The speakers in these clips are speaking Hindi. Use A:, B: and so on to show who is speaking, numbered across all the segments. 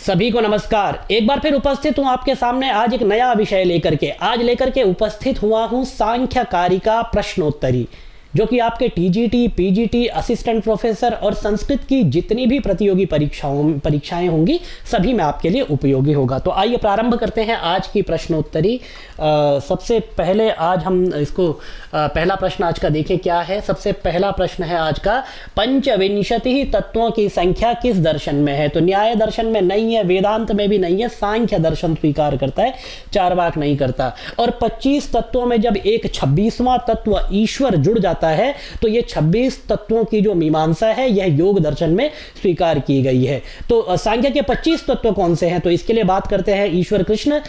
A: सभी को नमस्कार। एक बार फिर उपस्थित हूं आपके सामने आज एक नया विषय लेकर के उपस्थित हुआ हूं सांख्य कारिका प्रश्नोत्तरी, जो कि आपके टीजीटी, पीजीटी, असिस्टेंट प्रोफेसर और संस्कृत की जितनी भी प्रतियोगी परीक्षाएं होंगी सभी में आपके लिए उपयोगी होगा। तो आइए प्रारंभ करते हैं आज की प्रश्नोत्तरी। सबसे पहले आज हम इसको पहला प्रश्न आज का देखें क्या है। सबसे पहला प्रश्न है आज का, 25 तत्वों की संख्या किस दर्शन में है? तो न्याय दर्शन में नहीं है, वेदांत में भी नहीं है, सांख्य दर्शन स्वीकार करता है, चार्वाक नहीं करता। और 25 तत्वों में जब एक 26वां तत्व ईश्वर जुड़ जाता है तो ये 26 तत्वों की जो मीमांसा है यह योग दर्शन में स्वीकार की गई है। तो सांख्य के 25 तत्व कौन से हैं? तो इसके लिए बात करते हैं ईश्वर कृष्ण।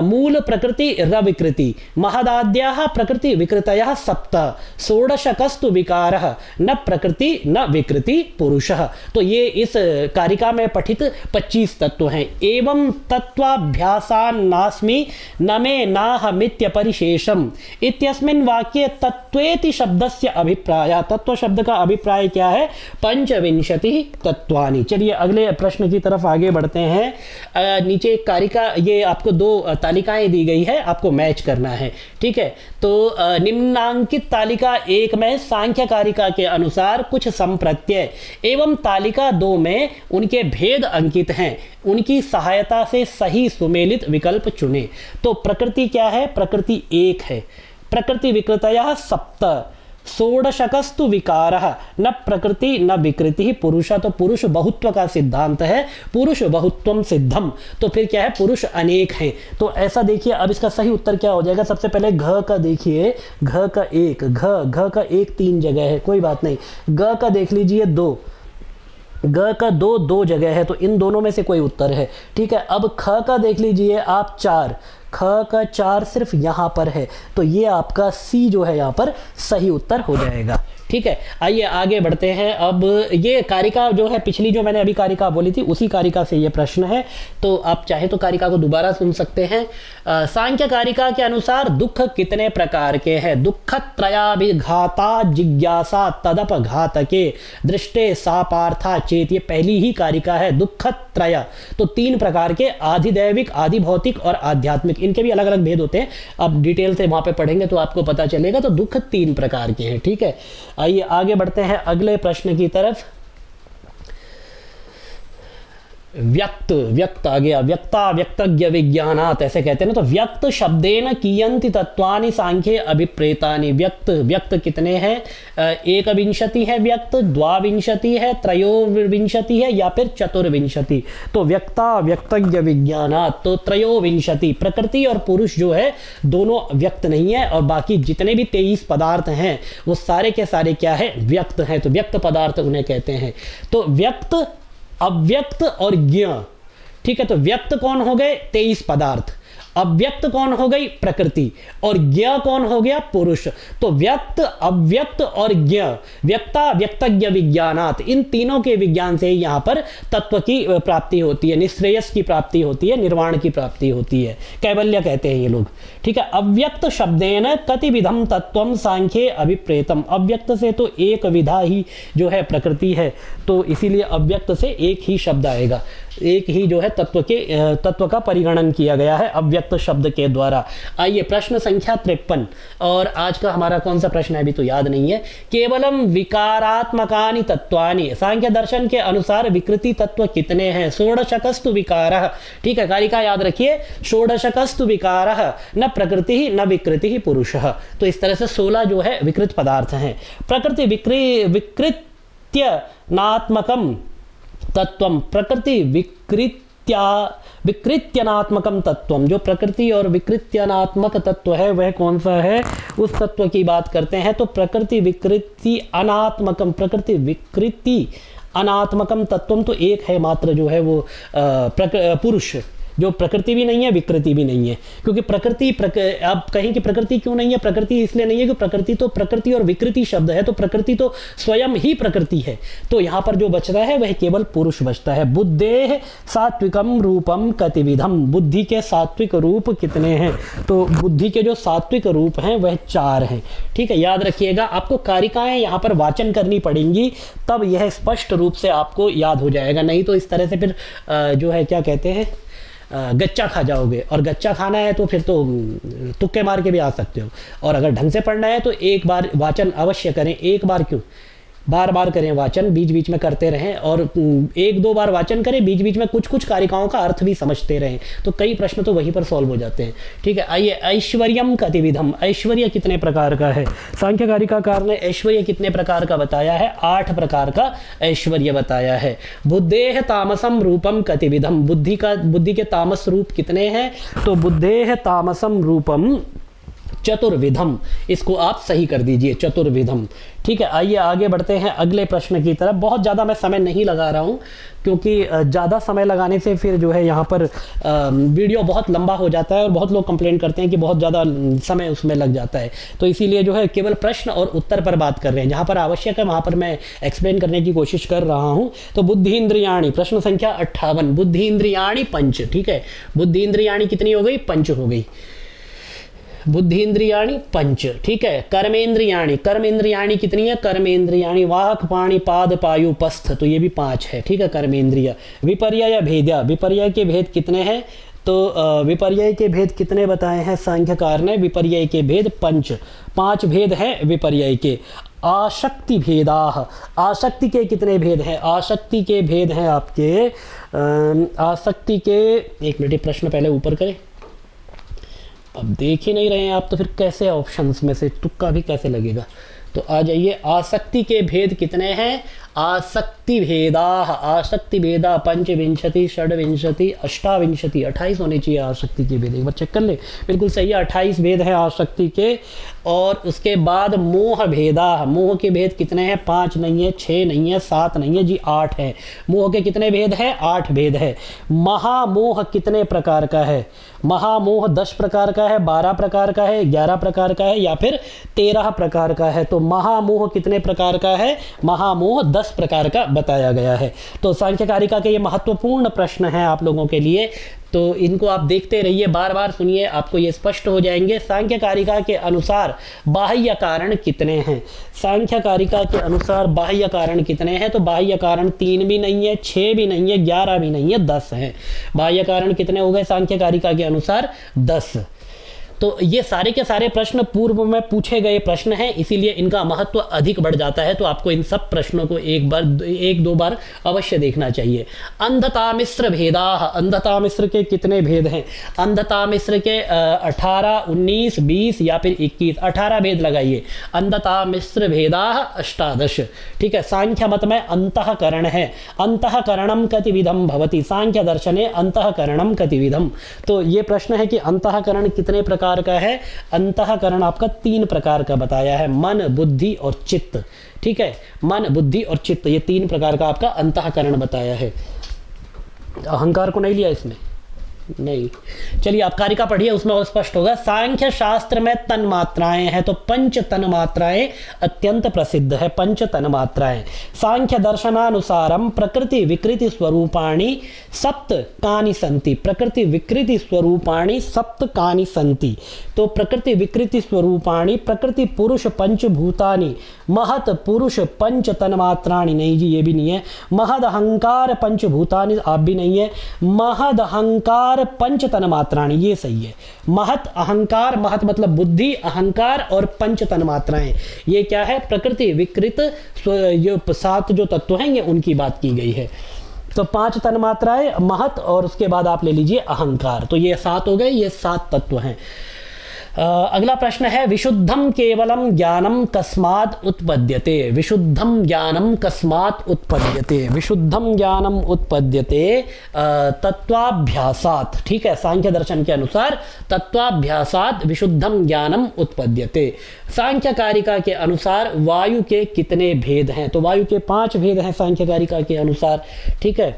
A: मूल प्रकृति रविकृति, महदाद्याः प्रकृति विकृतयः सप्त, षोडशकस्तु विकारः, न प्रकृति न विकृति पुरुषः। तो ये इस कारिका में पठित 25 तत्व हैं। एवं तत्वाभ्यासान्नास्मि न मे नाहमित्य परिशेषम इत्यस्मिन् वाक्ये तत्वेति शब्दस्य अभिप्राय। तत्व शब्द का अभिप्राय क्या है? 25 तत्वानि। चलिए अगले प्रश्न की तरफ आगे बढ़ते हैं। नीचे कारिका, ये आपको 2 तालिकाएं दी गई है, आपको मैच करना है, ठीक है। तो निम्नांकित तालिका 1 में सांख्य कारिका के अनुसार कुछ संप्रत्यय एवं तालिका 2 में उनके भेद अंकित हैं। उनकी सहायता से सही सुमेलित विकल्प चुने। तो प्रकृति क्या है? प्रकृति 1 है। प्रकृति विकृतयः सप्त, षोडशकस्तु विकारः, न प्रकृति न विकृति पुरुष। तो पुरुष बहुत्व का सिद्धांत है, पुरुष बहुत्वम सिद्धम। तो फिर क्या है? पुरुष अनेक हैं। तो ऐसा देखिए, अब इसका सही उत्तर क्या हो जाएगा? सबसे पहले घ का देखिए, घ का 1, घ का 1 3 जगह है, कोई बात नहीं। ग का देख लीजिए 2, ग का 2 जगह है, तो इन दोनों में से कोई उत्तर है, ठीक है। अब ख का देख लीजिए आप 4, ख का 4 सिर्फ यहां पर है, तो ये आपका सी जो है यहां पर सही उत्तर हो जाएगा, ठीक है। आइए आगे बढ़ते हैं। अब ये कारिका जो है, पिछली जो मैंने अभी कारिका बोली थी उसी कारिका से ये प्रश्न है, तो आप चाहे तो कारिका को दोबारा सुन सकते हैं। सांख्य कारिका के अनुसार दुख कितने प्रकार के हैं? दुःखत्रयाभिघाता जिज्ञासा तदपघातके दृष्टे सा पार्था चेत। ये पहली ही कारिका है, दुःखत्रय। तो 3 प्रकार के, आधिदैविक, आधि भौतिक और आध्यात्मिक। इनके भी अलग अलग भेद होते हैं, अब डिटेल से वहां पे पढ़ेंगे तो आपको पता चलेगा। तो दुख 3 प्रकार के हैं, ठीक है। आइए आगे बढ़ते हैं अगले प्रश्न की तरफ। व्यक्त आ गया, व्यक्ता व्यक्तज्ञ विज्ञानात्, ऐसे कहते हैं ना। तो व्यक्त शब्देन कियन्ति तत्वानि सांख्ये अभिप्रेतानि। व्यक्त कितने हैं? 21 है व्यक्त, 22 है, 23 है, या फिर 24। तो व्यक्ता व्यक्तज्ञ विज्ञानात्, तो 23। प्रकृति और पुरुष जो है दोनों व्यक्त नहीं है, और बाकी जितने भी 23 पदार्थ हैं वो सारे के सारे क्या है? व्यक्त हैं। तो व्यक्त पदार्थ उन्हें कहते हैं। तो व्यक्त, अव्यक्त और ज्ञ, ठीक है। तो व्यक्त कौन हो गए? 23 पदार्थ। अव्यक्त कौन हो गई? प्रकृति। और ज्ञ कौन हो गया? पुरुष। तो व्यक्त, अव्यक्त और ज्ञ, व्यक्ता व्यक्तज्ञ विज्ञानात्, इन तीनों के विज्ञान से यहां पर तत्व की प्राप्ति होती है, निश्रेयस की प्राप्ति होती है, निर्वाण की प्राप्ति होती है, कैवल्य कहते हैं ये लोग, ठीक है। अव्यक्त शब्देन कतिविधम तत्वम सांख्ये अभिप्रेतम। अव्यक्त से तो एक विधा ही जो है प्रकृति है, तो इसीलिए अव्यक्त से एक ही शब्द आएगा, एक ही जो है तत्व का परिगणन किया गया है अव्यक्त शब्द के द्वारा। आइए प्रश्न संख्या 53, और आज का हमारा कौन सा प्रश्न है अभी तो याद नहीं है। केवलम विकारात्मकानि तत्वानि, सांख्य दर्शन के अनुसार विकृति तत्व कितने हैं? षोडशकस्तु विकारः, ठीक है। कारिका याद रखिए, षोडशकस्तु विकारः, न प्रकृति न विकृति पुरुषः। तो इस तरह से 16 जो है विकृत पदार्थ हैं। प्रकृति विकृत्यनात्मकम तत्वम, प्रकृति विकृत्यनात्मकम तत्वम, जो प्रकृति और विकृत्यनात्मक तत्व है वह कौन सा है? उस तत्व की बात करते हैं। तो प्रकृति विकृति अनात्मकम, प्रकृति विकृति अनात्मकम तत्वम, तो एक है मात्र जो है वो पुरुष, जो प्रकृति भी नहीं है, विकृति भी नहीं है। क्योंकि आप कहें कि प्रकृति क्यों नहीं है, प्रकृति इसलिए नहीं है कि प्रकृति और विकृति शब्द है, तो प्रकृति तो स्वयं ही प्रकृति है। तो यहाँ पर जो बचता है वह केवल पुरुष बचता है। बुद्धेः सात्विकम रूपम कतिविधम, बुद्धि के सात्विक रूप कितने हैं? तो बुद्धि के जो सात्विक रूप हैं वह 4 हैं। ठीक है, याद रखिएगा, आपको कारिकाएं यहाँ पर वाचन करनी पड़ेंगी, तब यह स्पष्ट रूप से आपको याद हो जाएगा। नहीं तो इस तरह से फिर जो है क्या कहते हैं, गच्चा खा जाओगे, और गच्चा खाना है तो फिर तो तुक्के मार के भी आ सकते हो। और अगर ढंग से पढ़ना है तो एक बार वाचन अवश्य करें, एक बार क्यों, बार बार करें वाचन, बीच बीच में करते रहें, और 1-2 बार वाचन करें, बीच बीच में कुछ कुछ कारिकाओं का अर्थ भी समझते रहें, तो कई प्रश्न तो वहीं पर सॉल्व हो जाते हैं। ठीक है, आइए, ऐश्वर्यम कतिविधम, ऐश्वर्य कितने प्रकार का है? सांख्य कारिकाकार ने ऐश्वर्य कितने प्रकार का बताया है? 8 प्रकार का ऐश्वर्य बताया है। बुद्धेः तामसम रूपम कतिविधम, बुद्धि के तामस रूप कितने हैं? तो बुद्धेः तामसम रूपम चतुर्विधम, इसको आप सही कर दीजिए, चतुर्विधम। ठीक है, आइए आगे बढ़ते हैं अगले प्रश्न की तरफ। बहुत ज़्यादा मैं समय नहीं लगा रहा हूँ, क्योंकि ज़्यादा समय लगाने से फिर जो है यहाँ पर वीडियो बहुत लंबा हो जाता है, और बहुत लोग कंप्लेंट करते हैं कि बहुत ज़्यादा समय उसमें लग जाता है। तो इसीलिए जो है केवल प्रश्न और उत्तर पर बात कर रहे हैं, जहाँ पर आवश्यक है वहाँ पर मैं एक्सप्लेन करने की कोशिश कर रहा हूँ। तो बुद्धि इंद्रियाणी, प्रश्न संख्या 58, बुद्धि इंद्रियाणी पंच। ठीक है, बुद्धि इंद्रियाणी कितनी हो गई? 5 हो गई। बुद्धि इंद्रियाणी 5। ठीक है, कर्मेंद्रियाणी, कर्मेंद्रियाणी कितनी है? कर्मेंद्रियाणी वाक् पाणि पाद पायु पस्थ, तो ये भी 5 है। ठीक है, कर्मेंद्रिय। विपर्यय भेद्या, विपर्यय के भेद कितने हैं? तो विपर्यय के भेद कितने बताए हैं सांख्यकार ने? विपर्यय के भेद 5 भेद हैं विपर्यय के। आशक्ति भेदाः, आसक्ति के कितने भेद हैं? आसक्ति के भेद हैं आपके आसक्ति के, एक मिनट, प्रश्न पहले ऊपर करें, अब देख ही नहीं रहे हैं आप, तो फिर कैसे ऑप्शंस में से तुक्का भी कैसे लगेगा? तो आ जाइए, आसक्ति के भेद कितने हैं? आसक्ति भेदा, आसक्ति भेदा पंचविंशति, षड्विंशति, अष्टाविंशति, 28 होने चाहिए आसक्ति के भेद। एक बार चेक कर ले, बिल्कुल सही है, 28 भेद हैं आसक्ति के। और उसके बाद मोह भेदा, मोह के भेद कितने हैं? 5 नहीं है, 6 नहीं है, 7 नहीं है जी, 8 है। मोह के कितने भेद हैं? 8 भेद है। महामोह कितने प्रकार का है? महामोह 10 प्रकार का है, 12 प्रकार का है, 11 प्रकार का है, या फिर 13 प्रकार का है? तो महामोह कितने प्रकार का है? महामोह 10 प्रकार का बताया गया है। तो सांख्य कारिका के ये महत्वपूर्ण प्रश्न हैं आप लोगों के लिए, तो इनको आप देखते रहिए, बार बार सुनिए, आपको ये स्पष्ट हो जाएंगे। सांख्य कारिका के अनुसार बाह्य कारण कितने हैं? सांख्य कारिका के अनुसार बाह्य कारण कितने हैं? तो बाह्य कारण 3 भी नहीं है, 6 भी नहीं है, 11 भी नहीं है, 10 हैं। बाह्य कारण कितने हो गए सांख्य कारिका के अनुसार? 10। तो ये सारे के सारे प्रश्न पूर्व में पूछे गए प्रश्न हैं, इसीलिए इनका महत्व अधिक बढ़ जाता है। तो आपको इन सब प्रश्नों को एक दो बार अवश्य देखना चाहिए। अंधता मिश्र भेदा, अंधता मिश्र के कितने भेद हैं? अंधता मिश्र के 18, 19, 20 या फिर 21, 18 भेद लगाइए। अंधता मिश्र भेदा 18। ठीक है, सांख्य मत में अंतःकरण है। अंतःकरणम कतिविधम भवति, सांख्य दर्शने अंतःकरणम कतिविधम। तो ये प्रश्न है कि अंतःकरण कितने प्रकार का है? अंतःकरण आपका 3 प्रकार का बताया है, मन, बुद्धि और चित्त। ठीक है, मन, बुद्धि और चित्त, ये 3 प्रकार का आपका अंतःकरण बताया है। अहंकार को नहीं लिया इसमें, नहीं। चलिए आप कारिका पढ़िए, उसमें और स्पष्ट होगा। सांख्य शास्त्र में तन मात्राएं हैं, तो 5 तन मात्राएं अत्यंत प्रसिद्ध है। 5 तन मात्राएं। सांख्य दर्शनानुसारम प्रकृति विकृति स्वरूपाणि सप्त कानि संति, प्रकृति विकृति स्वरूपाणि सप्त कानि संति। तो प्रकृति विकृति स्वरूपाणि, प्रकृति पुरुष पंचभूतानि, महत पुरुष 5 तन मात्राणि, नहीं जी ये भी नहीं है। महद अहंकार पंचभूतानि, आप भी नहीं है। महद अहंकार 5 तन मात्राणि, ये सही है। महत अहंकार, महत मतलब बुद्धि, अहंकार और 5 तन मात्राएं, ये क्या है? प्रकृति विकृत जो 7 जो तत्व हैं, ये उनकी बात की गई है। तो 5 तन मात्राएं, महत, और उसके बाद आप ले लीजिए अहंकार, तो ये 7 हो गए, ये 7 तत्व हैं। अगला प्रश्न है, विशुद्धम केवलम ज्ञानम कस्मात् उत्पद्यते? विशुद्धम ज्ञानम कस्मात् उत्पद्यते? विशुद्धम ज्ञानम उत्पद्यते तत्वाभ्यासात्। ठीक है, सांख्य दर्शन के अनुसार तत्वाभ्यासात् विशुद्धम ज्ञानम उत्पद्यते। सांख्य कारिका के अनुसार वायु के कितने भेद हैं? तो वायु के 5 भेद हैं सांख्य कारिका के अनुसार। ठीक है,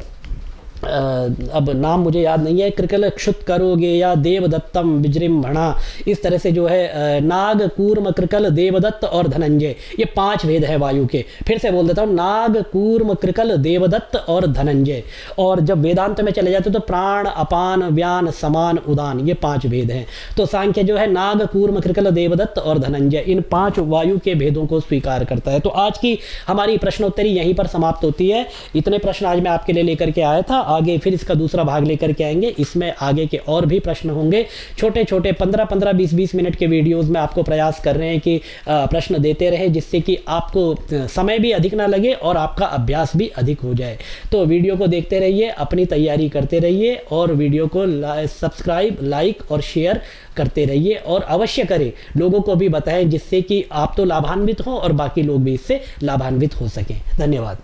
A: अब नाम मुझे याद नहीं है, कृकल क्षुत करोगे या देवदत्तम विजृंभणा, इस तरह से जो है नाग कूर्म कृकल देवदत्त और धनंजय, ये 5 भेद है वायु के। फिर से बोल देता हूँ, नाग कूर्म कृकल देवदत्त और धनंजय। और जब वेदांत में चले जाते तो प्राण अपान व्यान समान उदान, ये 5 भेद हैं। तो सांख्य जो है नाग कूर्म कृकल देवदत्त और धनंजय, इन 5 वायु के भेदों को स्वीकार करता है। तो आज की हमारी प्रश्नोत्तरी यहीं पर समाप्त होती है। इतने प्रश्न आज मैं आपके लिए लेकर के आया था, आगे फिर इसका दूसरा भाग लेकर के आएंगे। इसमें आगे के और भी प्रश्न होंगे, छोटे छोटे 15-15, 20-20 मिनट के वीडियोस में आपको प्रयास कर रहे हैं कि प्रश्न देते रहे, जिससे कि आपको समय भी अधिक ना लगे और आपका अभ्यास भी अधिक हो जाए। तो वीडियो को देखते रहिए, अपनी तैयारी करते रहिए और वीडियो को सब्सक्राइब, लाइक और शेयर करते रहिए, और अवश्य करें, लोगों को भी बताएं, जिससे कि आप तो लाभान्वित हो और बाकी लोग भी इससे लाभान्वित हो सकें। धन्यवाद।